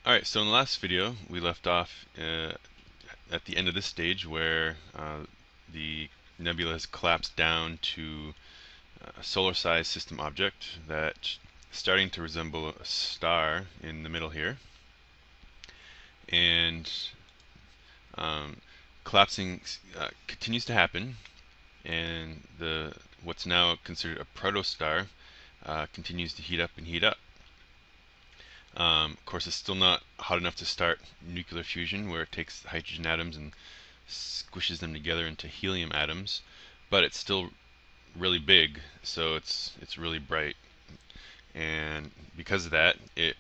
Alright, so in the last video we left off at the end of this stage where the nebula has collapsed down to a solar-sized system object that is starting to resemble a star in the middle here, and um, collapsing continues to happen, and the what's now considered a protostar continues to heat up and heat up. Of course, it's still not hot enough to start nuclear fusion, where it takes hydrogen atoms and squishes them together into helium atoms, but it's still really big, so it's really bright. And because of that, it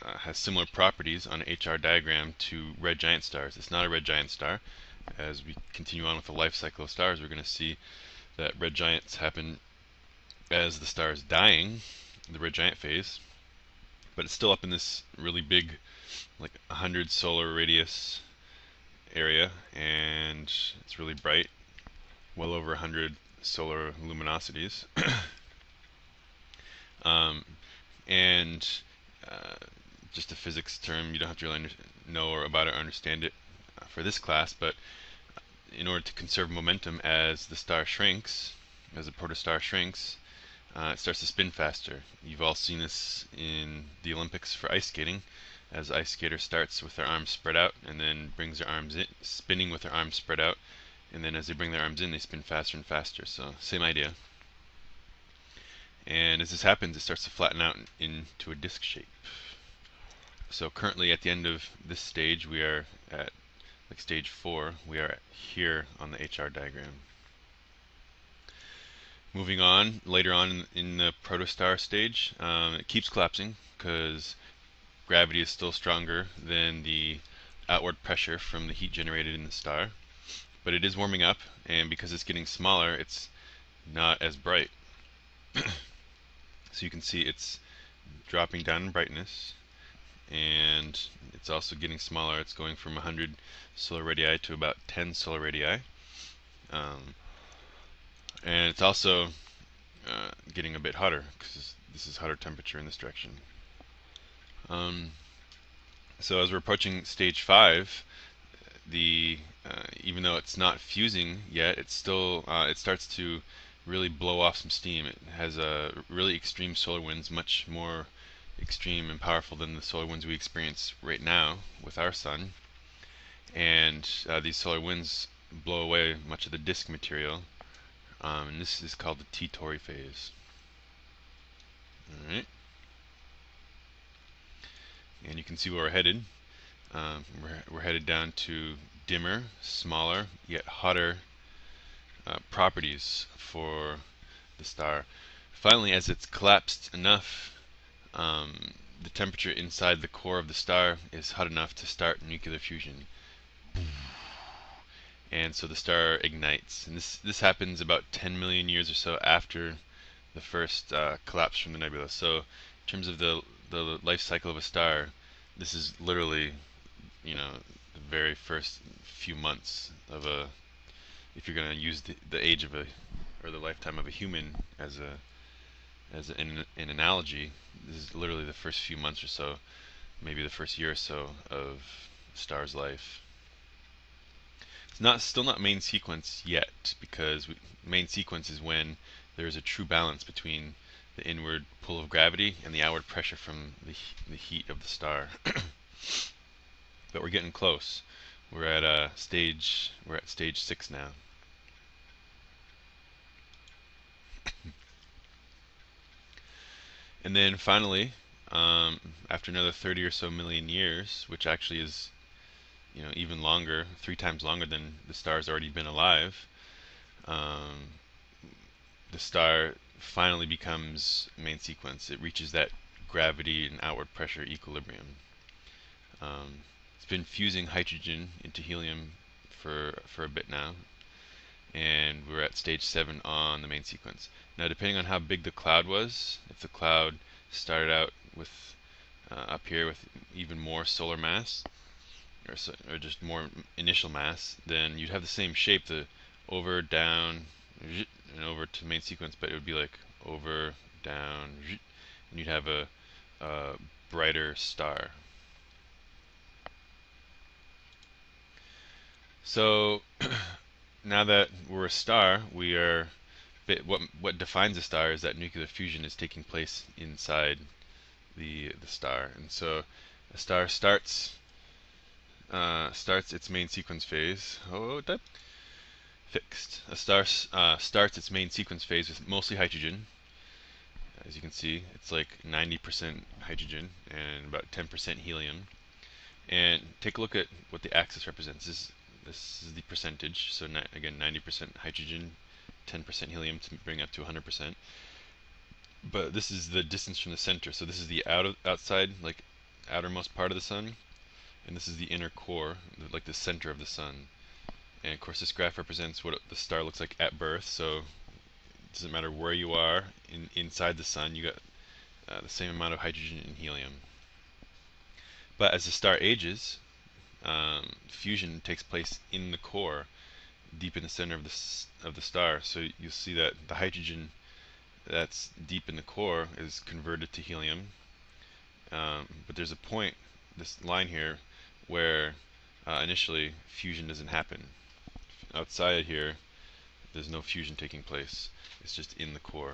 has similar properties on an HR diagram to red giant stars. It's not a red giant star. As we continue on with the life cycle of stars, we're going to see that red giants happen as the star is dying, the red giant phase, but it's still up in this really big, like 100 solar radius area, and it's really bright, well over 100 solar luminosities. um, and just a physics term, you don't have to really know about it or understand it for this class, but in order to conserve momentum as the star shrinks, as the protostar shrinks, it starts to spin faster. You've all seen this in the Olympics for ice skating, as ice skater starts with their arms spread out and then brings their arms in, spinning with their arms spread out, and then as they bring their arms in, they spin faster and faster. So same idea. And as this happens, it starts to flatten out into a disc shape. So currently at the end of this stage, we are at like stage 4. We are here on the HR diagram. Moving on, later on in the protostar stage, it keeps collapsing because gravity is still stronger than the outward pressure from the heat generated in the star. But it is warming up, and because it's getting smaller, it's not as bright. So you can see it's dropping down in brightness, and it's also getting smaller. It's going from 100 solar radii to about 10 solar radii. And it's also getting a bit hotter because this is hotter temperature in this direction. So as we're approaching stage 5, the even though it's not fusing yet, it's still it starts to really blow off some steam. It has a really extreme solar winds, much more extreme and powerful than the solar winds we experience right now with our sun. And these solar winds blow away much of the disk material, and this is called the T-Tauri phase. All right, and you can see where we're headed. We're headed down to dimmer, smaller, yet hotter properties for the star. Finally, as it's collapsed enough, the temperature inside the core of the star is hot enough to start nuclear fusion. And so the star ignites. And this happens about 10 million years or so after the first collapse from the nebula. So in terms of the life cycle of a star, this is literally, the very first few months of a, if you're going to use the age of a, or the lifetime of a human as an analogy, this is literally the first few months or so, maybe the first year or so of a star's life. It's still not main sequence yet, because main sequence is when there's a true balance between the inward pull of gravity and the outward pressure from the heat of the star. But we're getting close. We're at stage 6 now. And then finally, after another 30 or so million years, which actually is, even longer, 3 times longer than the star's already been alive, the star finally becomes main sequence. It reaches that gravity and outward pressure equilibrium. It's been fusing hydrogen into helium for a bit now, and we're at stage 7 on the main sequence. Now, depending on how big the cloud was, if the cloud started out with up here with even more solar mass, or just more initial mass, then you'd have the same shape, the over, down, and over to main sequence, but it would be like over, down, and you'd have a brighter star. So now that we're a star, what defines a star is that nuclear fusion is taking place inside the star, and so a star starts its main sequence phase. Oh, that fixed. A star starts its main sequence phase with mostly hydrogen. As you can see, it's like 90% hydrogen and about 10% helium. And take a look at what the axis represents. This is the percentage. So again, 90% hydrogen, 10% helium to bring up to 100%. But this is the distance from the center. So this is the outside, like outermost part of the sun, and this is the inner core, like the center of the sun. And of course, this graph represents what the star looks like at birth. So it doesn't matter where you are inside the sun, you got the same amount of hydrogen and helium. But as the star ages, fusion takes place in the core, deep in the center of the star. So you'll see that the hydrogen that's deep in the core is converted to helium. But there's a point, this line here, where initially fusion doesn't happen. Outside here, there's no fusion taking place. It's just in the core.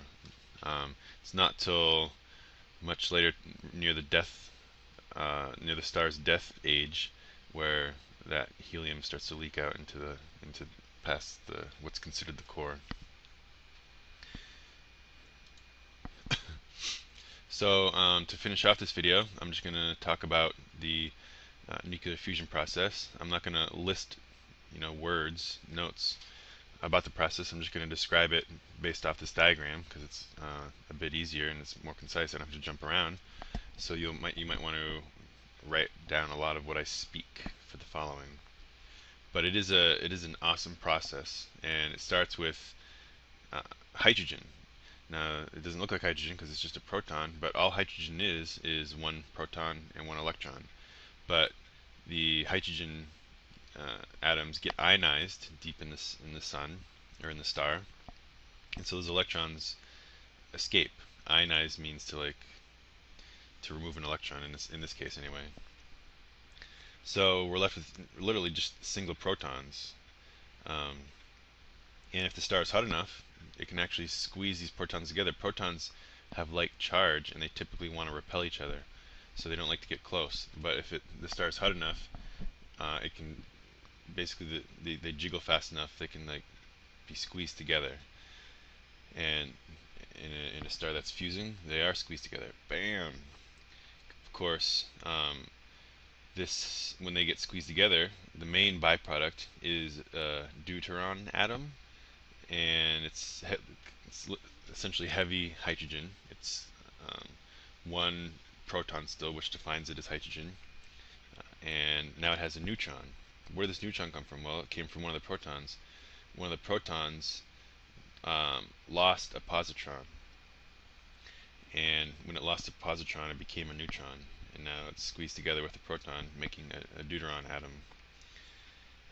It's not till much later, near near the star's death age, where that helium starts to leak out into past what's considered the core. So to finish off this video, I'm just going to talk about the nuclear fusion process. I'm not going to list, words, notes about the process. I'm just going to describe it based off this diagram because it's a bit easier and it's more concise. I don't have to jump around. So you might want to write down a lot of what I speak for the following. But it is an awesome process, and it starts with hydrogen. Now, it doesn't look like hydrogen because it's just a proton, but all hydrogen is one proton and one electron. But the hydrogen atoms get ionized deep in the sun or in the star, and so those electrons escape. Ionize means to remove an electron in this case anyway. So we're left with literally just single protons. Um, and if the star is hot enough, it can actually squeeze these protons together. Protons have light charge, and they typically want to repel each other, so they don't like to get close. But if the star is hot enough, it can basically they jiggle fast enough. They can be squeezed together. And in a star that's fusing, they are squeezed together. Bam! Of course, when they get squeezed together, the main byproduct is a deuteron atom, and it's essentially heavy hydrogen. It's one proton still, which defines it as hydrogen, and now it has a neutron. Where does this neutron come from? Well, it came from one of the protons. One of the protons lost a positron, and when it lost a positron, it became a neutron, and now it's squeezed together with a proton, making a deuteron atom.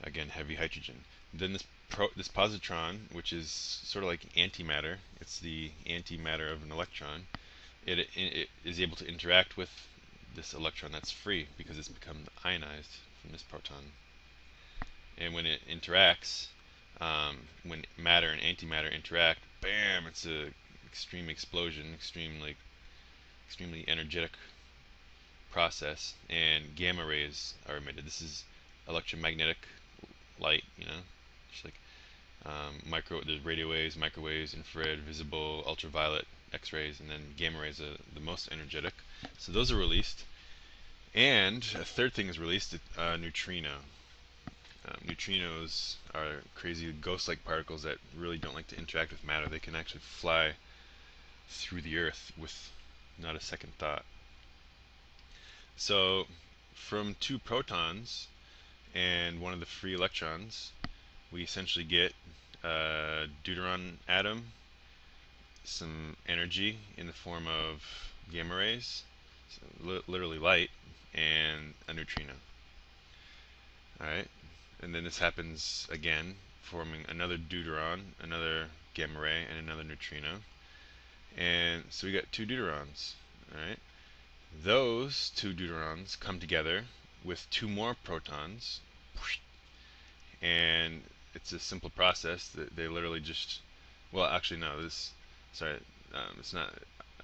Again, heavy hydrogen. Then this positron, which is sort of like antimatter, it's the antimatter of an electron. It is able to interact with this electron that's free because it's become ionized from this proton. And when it interacts, when matter and antimatter interact, bam! It's a extreme explosion, extremely energetic process, and gamma rays are emitted. This is electromagnetic light, just like there's radio waves, microwaves, infrared, visible, ultraviolet, X-rays, and then gamma rays are the most energetic. So those are released, and a third thing is released: neutrino. Neutrinos are crazy ghost-like particles that really don't like to interact with matter. They can actually fly through the Earth with not a second thought. So from two protons and one of the free electrons, we essentially get a deuteron atom, some energy in the form of gamma rays, so literally light, and a neutrino. Alright, and then this happens again, forming another deuteron, another gamma ray, and another neutrino. And so we got two deuterons. Alright, those two deuterons come together with two more protons, and it's a simple process that they literally just, well, actually no, sorry, it's not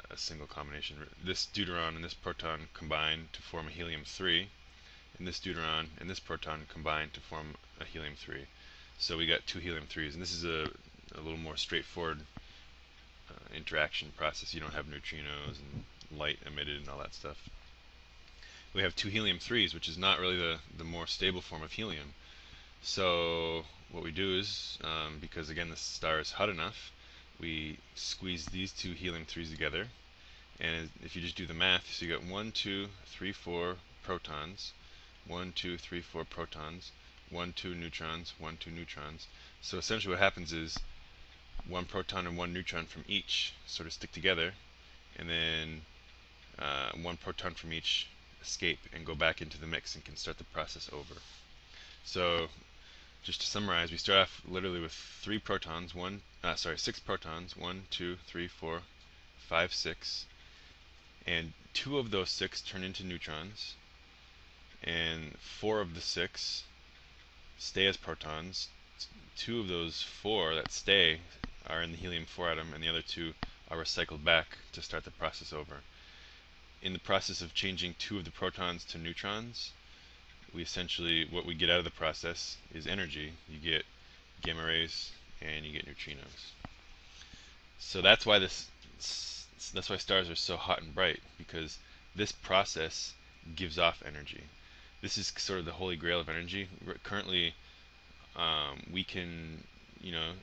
a single combination. This deuteron and this proton combine to form a helium-3, and this deuteron and this proton combine to form a helium-3. So we got two helium-3s, and this is a little more straightforward interaction process. You don't have neutrinos and light emitted and all that stuff. We have two helium-3s, which is not really the more stable form of helium. So what we do is, because again the star is hot enough, we squeeze these two helium-3s together, and if you just do the math, so you got 1, 2, 3, 4 protons, 1, 2, 3, 4 protons, 1, 2 neutrons, 1, 2 neutrons. So essentially what happens is one proton and one neutron from each sort of stick together, and then one proton from each escape and go back into the mix and can start the process over. So just to summarize, we start off literally with six protons, 1, 2, 3, 4, 5, 6, and two of those 6 turn into neutrons, and 4 of the 6 stay as protons. 2 of those 4 that stay are in the helium-4 atom, and the other 2 are recycled back to start the process over. In the process of changing 2 of the protons to neutrons, we essentially, what we get out of the process is energy. You get gamma rays and you get neutrinos. So that's why stars are so hot and bright, because this process gives off energy. This is sort of the holy grail of energy. Currently, we can,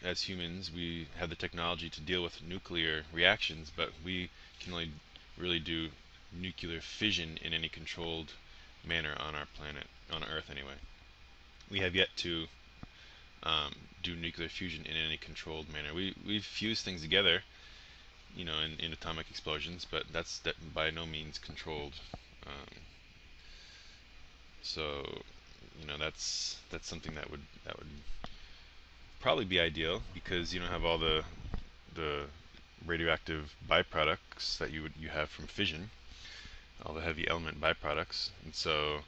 as humans, we have the technology to deal with nuclear reactions, but we can only really do nuclear fission in any controlled manner on our planet, on Earth anyway. We have yet to do nuclear fusion in any controlled manner. We've fused things together, in atomic explosions, but that's by no means controlled. So, that's something that would probably be ideal, because you don't have all the radioactive byproducts that you have from fission, all the heavy element byproducts, and so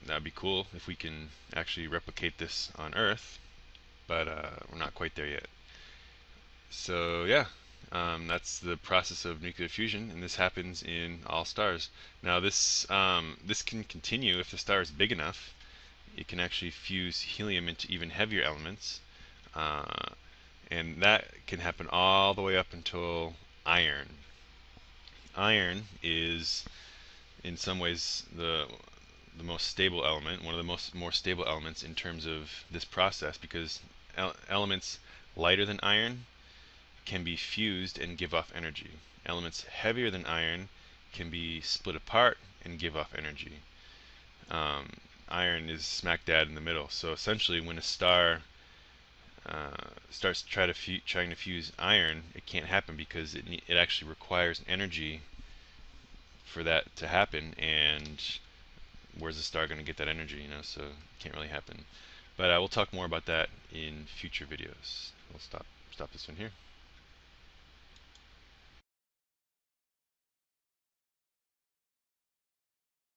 that'd be cool if we can actually replicate this on Earth, but we're not quite there yet. So yeah, that's the process of nuclear fusion, and this happens in all stars. Now this can continue if the star is big enough. It can actually fuse helium into even heavier elements, and that can happen all the way up until iron. Iron is, in some ways, the most stable element, one of the more stable elements in terms of this process, because elements lighter than iron can be fused and give off energy. Elements heavier than iron can be split apart and give off energy. Iron is smack dab in the middle. So essentially, when a star starts trying to fuse iron, it can't happen, because it actually requires energy for that to happen, and where's the star going to get that energy? So it can't really happen. But I will talk more about that in future videos. We'll stop this one here.